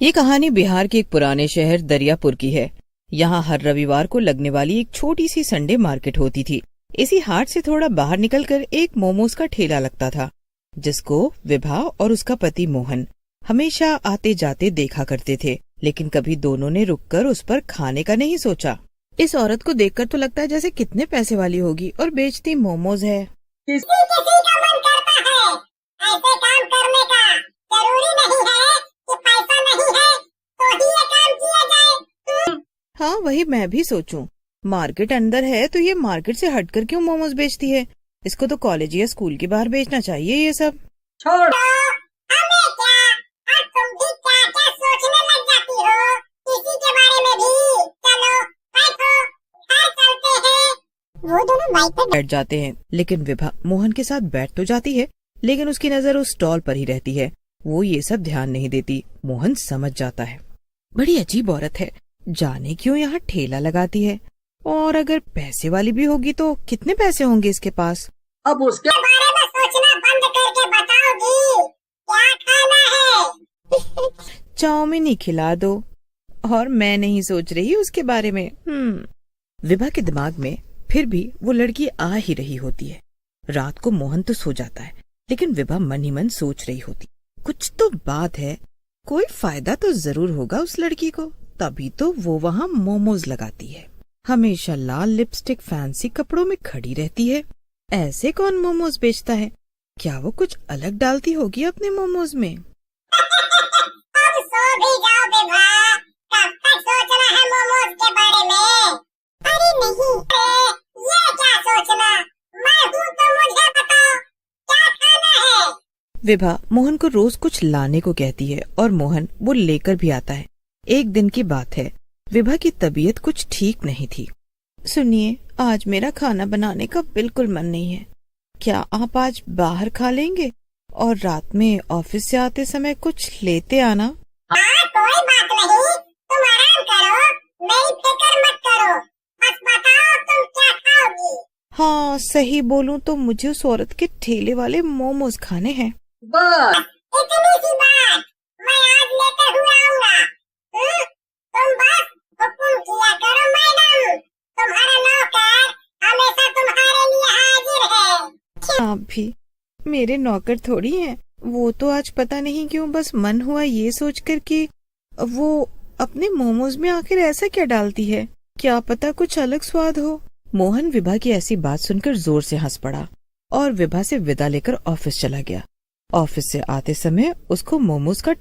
ये कहानी बिहार के एक पुराने शहर दरियापुर की है। यहाँ हर रविवार को लगने वाली एक छोटी सी संडे मार्केट होती थी। इसी हाट से थोड़ा बाहर निकलकर एक मोमोज का ठेला लगता था, जिसको विभा और उसका पति मोहन हमेशा आते जाते देखा करते थे, लेकिन कभी दोनों ने रुककर उस पर खाने का नहीं सोचा। इस औरत को देखकर तो लगता है जैसे कितने पैसे वाली होगी और बेचती मोमोज है। किसी किसी का मन करता है ऐसे काम करने का। जरूरी नहीं है कि पैसा नहीं है तो ही ये काम किया जाए। हाँ, वही मैं भी सोचूं। मार्केट अंदर है तो ये मार्केट से हटकर क्यों मोमोज बेचती है? इसको तो कॉलेज या स्कूल के बाहर बेचना चाहिए ये सब। छोड़ तो हमें क्या, और तुम भी क्या क्या सोचने लग जाती हो किसी के बारे में भी। चलो बैठो, घर चलते हैं। वो दोनों बाइक पर बैठ जाते हैं, लेकिन विभा मोहन के साथ बैठ तो जाती है, लेकिन उसकी नजर उस स्टॉल पर ही रहती है। वो ये सब ध्यान नहीं देती। मोहन समझ जाता है, बड़ी अजीब औरत है, जाने क्यों यहाँ ठेला लगाती है। और अगर पैसे वाली भी होगी तो कितने पैसे होंगे इसके पास? अब उसके बारे में सोचना बंद करके बताओगी क्या खाना है। चाउमीन ही खिला दो। और मैं नहीं सोच रही उसके बारे में। विभा के दिमाग में फिर भी वो लड़की आ ही रही होती है। रात को मोहन तो सो जाता है, लेकिन विभा मन ही मन सोच रही होती, कुछ तो बात है, कोई फायदा तो जरूर होगा उस लड़की को, तभी तो वो वहाँ मोमोज लगाती है। हमेशा लाल लिपस्टिक फैंसी कपड़ों में खड़ी रहती है। ऐसे कौन मोमोज बेचता है? क्या वो कुछ अलग डालती होगी अपने मोमोज में? अब सो भी जाओ विभा, कब तक सोचना है मोमोज के बारे में। अरे नहीं, ये क्या सोचना, मैं हूँ तो मुझे बताओ क्या खाना है। विभा मोहन को रोज कुछ लाने को कहती है और मोहन वो लेकर भी आता है। एक दिन की बात है, विभा की तबीयत कुछ ठीक नहीं थी। सुनिए, आज मेरा खाना बनाने का बिल्कुल मन नहीं है। क्या आप आज बाहर खा लेंगे और रात में ऑफिस से आते समय कुछ लेते आना? हाँ, कोई बात नहीं, तुम आराम करो, मेरी फिक्र मत करो, बस बताओ तुम क्या खाओगी। हाँ, सही बोलूं तो मुझे उस औरत के ठेले वाले मोमोज खाने हैं। बस इतनी सी बात, मैं आज लेकर हुआ आऊंगा। तुम बस हुक्म किया करो मैडम, तुम्हारा नौकर हमेशा तुम्हारे लिए हाजिर है। आप भी मेरे नौकर थोड़ी हैं। वो तो आज पता नहीं क्यों बस मन हुआ ये सोचकर कि वो अपने मोमोज में आखिर ऐसा क्या डालती है, क्या पता कुछ अलग स्वाद हो। मोहन विभा की ऐसी बात सुनकर जोर से हंस पड़ा और विभा से विदा लेकर ऑफिस चला गया। ऑफिस से आते समय उसको मोमोज का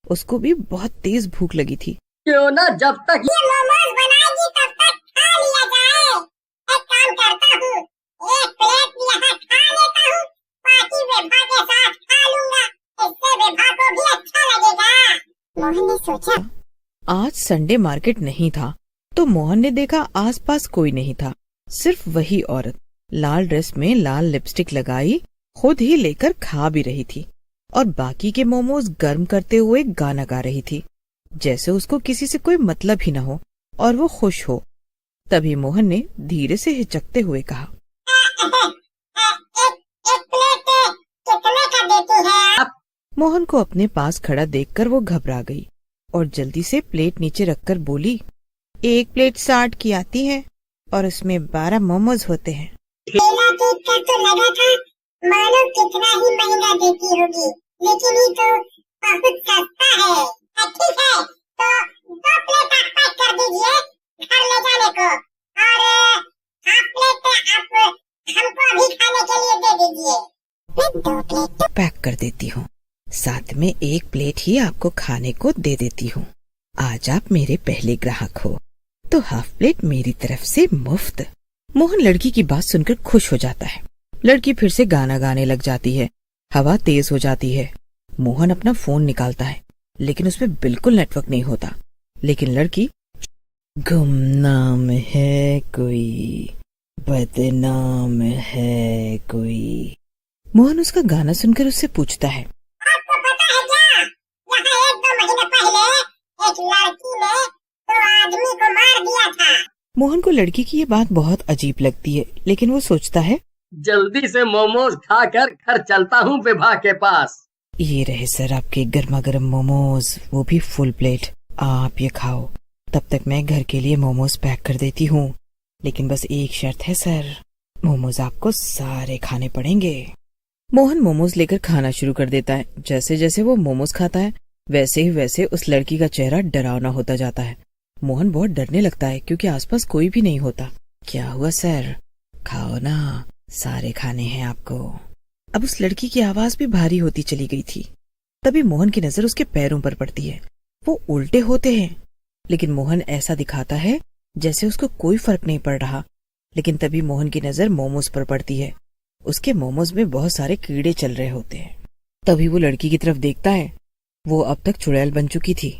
उसको भी बहुत तेज भूख लगी थी। क्यों ना जब तक ये मोमोज बनाएगी तब तक खा लिया जाए। एक काम करता हूँ, एक प्लेट यहाँ खा लेता हूँ, बाकी विभा के साथ खा लूंगा, इससे विभा को भी अच्छा लगेगा। मोहन ने सोचा, आज संडे मार्केट नहीं था तो मोहन ने देखा आसपास कोई नहीं था, सिर्फ वही औरत लाल ड्रेस में लाल लिपस्टिक लगाई खुद ही लेकर खा भी रही थी और बाकी के मोमोज गर्म करते हुए गाना गा रही थी, जैसे उसको किसी से कोई मतलब ही न हो और वो खुश हो। तभी मोहन ने धीरे से हिचकते हुए कहा, एक प्लेट कितने का देती है? मोहन को अपने पास खड़ा देखकर वो घबरा गई और जल्दी से प्लेट नीचे रखकर बोली, 1 प्लेट 60 की आती है और उसमें 12 मोमोज होते हैं। ठेला देखकर तो लगा था मानो कितना ही महंगा देती होगी, लेकिन ये तो बहुत सस्ता है। ठीक है, तो 2 प्लेट आप पैक कर दीजिए घर ले जाने को, और हाफ प्लेट आप हमको अभी खाने के लिए दे दीजिए। फिर 2 प्लेट पैक कर देती हूँ, साथ में 1 प्लेट ही आपको खाने को दे देती हूँ। आज आप मेरे पहले ग्राहक हो तो हाफ प्लेट मेरी तरफ से मुफ्त। मोहन लड़की की बात सुनकर खुश हो जाता है। लड़की फिर से गाना गाने लग जाती है। हवा तेज हो जाती है। मोहन अपना फोन निकालता है, लेकिन उसमें बिल्कुल नेटवर्क नहीं होता। लेकिन लड़की, गुमनाम है कोई, बदनाम है कोई। मोहन उसका गाना सुनकर उससे पूछता है, आपको पता है क्या, यहाँ 1-2 महीने पहले एक लड़की ने 2 आदमी को मार दिया था। मोहन को लड़की की ये बात बहुत अजीब लगती है, लेकिन वो सोचता है, जल्दी से मोमोज खाकर घर चलता हूँ विभा के पास। ये रहे सर आपके गर्मा गर्म मोमोज, वो भी फुल प्लेट। आप ये खाओ, तब तक मैं घर के लिए मोमोज पैक कर देती हूँ। लेकिन बस एक शर्त है सर, मोमोज आपको सारे खाने पड़ेंगे। मोहन मोमोज लेकर खाना शुरू कर देता है। जैसे जैसे वो मोमोज खाता है वैसे ही वैसे उस लड़की का चेहरा डरावना होता जाता है। मोहन बहुत डरने लगता है क्योंकि आसपास कोई भी नहीं होता। क्या हुआ सर, खाओ ना, सारे खाने हैं आपको। अब उस लड़की की आवाज भी भारी होती चली गई थी। तभी मोहन की नजर उसके पैरों पर पड़ती है। वो उल्टे होते हैं, लेकिन मोहन ऐसा दिखाता है जैसे उसको कोई फर्क नहीं पड़ रहा। लेकिन तभी मोहन की नजर मोमोज पर पड़ती है। उसके मोमोज में बहुत सारे कीड़े चल रहे होते हैं। तभी वो लड़की की तरफ देखता है। वो अब तक चुड़ैल बन चुकी थी।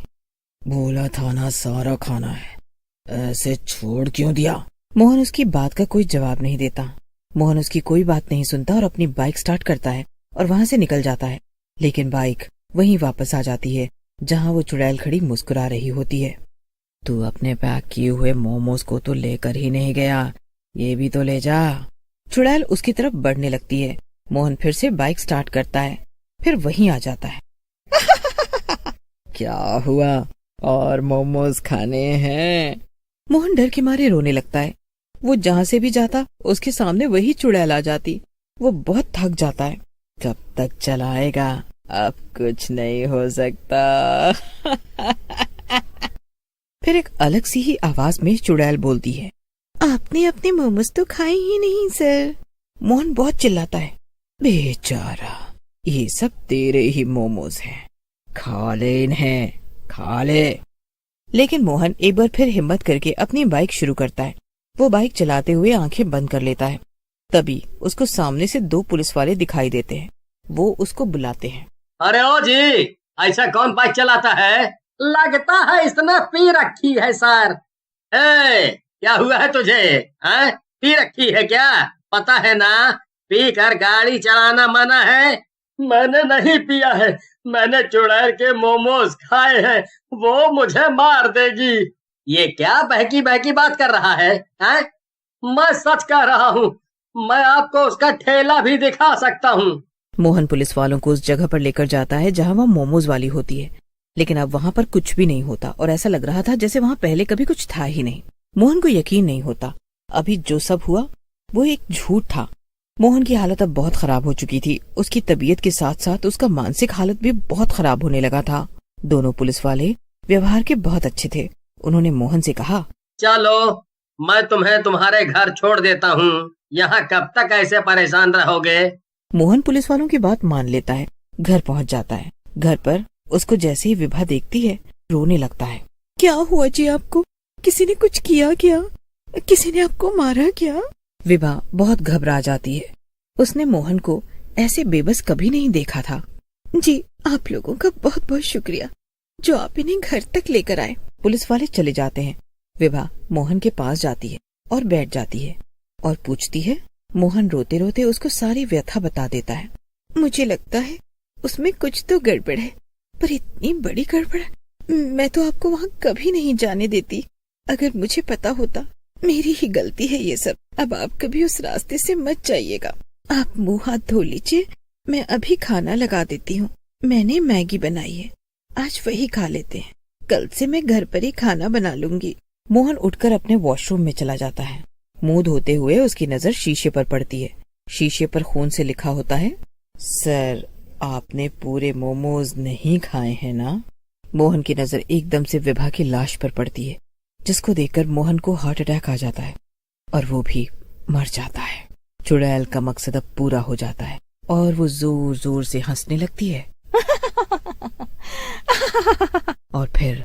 बोला था ना सारा खाना है, ऐसे छोड़ क्यों दिया? मोहन उसकी बात का कोई जवाब नहीं देता। मोहन उसकी कोई बात नहीं सुनता और अपनी बाइक स्टार्ट करता है और वहां से निकल जाता है। लेकिन बाइक वहीं वापस आ जाती है जहां वो चुड़ैल खड़ी मुस्कुरा रही होती है। तू अपने पैक किए हुए मोमोज को तो लेकर ही नहीं गया, ये भी तो ले जा। चुड़ैल उसकी तरफ बढ़ने लगती है। मोहन फिर से बाइक स्टार्ट करता है, फिर वहीं आ जाता है। क्या हुआ, और मोमोज खाने हैं? मोहन डर के मारे रोने लगता है। वो जहाँ से भी जाता उसके सामने वही चुड़ैल आ जाती। वो बहुत थक जाता है। कब तक चलाएगा, अब कुछ नहीं हो सकता। फिर एक अलग सी ही आवाज में चुड़ैल बोलती है, आपने अपने मोमोज तो खाए ही नहीं सर। मोहन बहुत चिल्लाता है, बेचारा, ये सब तेरे ही मोमोज हैं, खा ले इन्हें, खा ले। लेकिन मोहन एक बार फिर हिम्मत करके अपनी बाइक शुरू करता है। वो बाइक चलाते हुए आंखें बंद कर लेता है। तभी उसको सामने से 2 पुलिस वाले दिखाई देते हैं। वो उसको बुलाते हैं। अरे ओ जी, ऐसा कौन बाइक चलाता है? लगता है इसने पी रखी है सर। क्या हुआ है तुझे? पी रखी है क्या? पता है ना, पी कर गाड़ी चलाना मना है। मैंने नहीं पिया है, मैंने चुड़ैल के मोमोज खाए हैं, वो मुझे मार देगी। ये क्या बहकी बहकी बात कर रहा है? मैं सच कह रहा हूँ, मैं आपको उसका ठेला भी दिखा सकता हूँ। मोहन पुलिस वालों को उस जगह पर लेकर जाता है जहाँ वहाँ मोमोज वाली होती है। लेकिन अब वहाँ पर कुछ भी नहीं होता और ऐसा लग रहा था जैसे वहाँ पहले कभी कुछ था ही नहीं। मोहन को यकीन नहीं होता, अभी जो सब हुआ वो एक झूठ था। मोहन की हालत अब बहुत खराब हो चुकी थी। उसकी तबीयत के साथ साथ उसका मानसिक हालत भी बहुत खराब होने लगा था। दोनों पुलिस वाले व्यवहार के बहुत अच्छे थे। उन्होंने मोहन से कहा, चलो मैं तुम्हें तुम्हारे घर छोड़ देता हूँ, यहाँ कब तक ऐसे परेशान रहोगे? मोहन पुलिस वालों की बात मान लेता है, घर पहुँच जाता है। घर पर उसको जैसे ही विभा देखती है रोने लगता है। क्या हुआ जी आपको? किसी ने कुछ किया क्या? किसी ने आपको मारा क्या? विभा बहुत घबरा जाती है। उसने मोहन को ऐसे बेबस कभी नहीं देखा था। जी आप लोगों का बहुत बहुत शुक्रिया जो आप इन्हें घर तक लेकर आए। पुलिस वाले चले जाते हैं। विभा मोहन के पास जाती है और बैठ जाती है और पूछती है। मोहन रोते रोते उसको सारी व्यथा बता देता है। मुझे लगता है उसमें कुछ तो गड़बड़ है, पर इतनी बड़ी गड़बड़ मैं तो आपको वहाँ कभी नहीं जाने देती। अगर मुझे पता होता, मेरी ही गलती है ये सब। अब आप कभी उस रास्ते से मत जाइएगा। आप मुंह हाथ धो लीजिए, मैं अभी खाना लगा देती हूँ। मैंने मैगी बनाई है, आज वही खा लेते हैं। कल से मैं घर पर ही खाना बना लूंगी। मोहन उठकर अपने वॉशरूम में चला जाता है। मुंह धोते हुए उसकी नजर शीशे पर पड़ती है। शीशे पर खून से लिखा होता है, सर आपने पूरे मोमोज नहीं खाए हैं ना? मोहन की नजर एकदम से विभा की लाश पर पड़ती है, जिसको देखकर मोहन को हार्ट अटैक आ जाता है और वो भी मर जाता है। चुड़ैल का मकसद अब पूरा हो जाता है और वो जोर जोर से हंसने लगती है। और फिर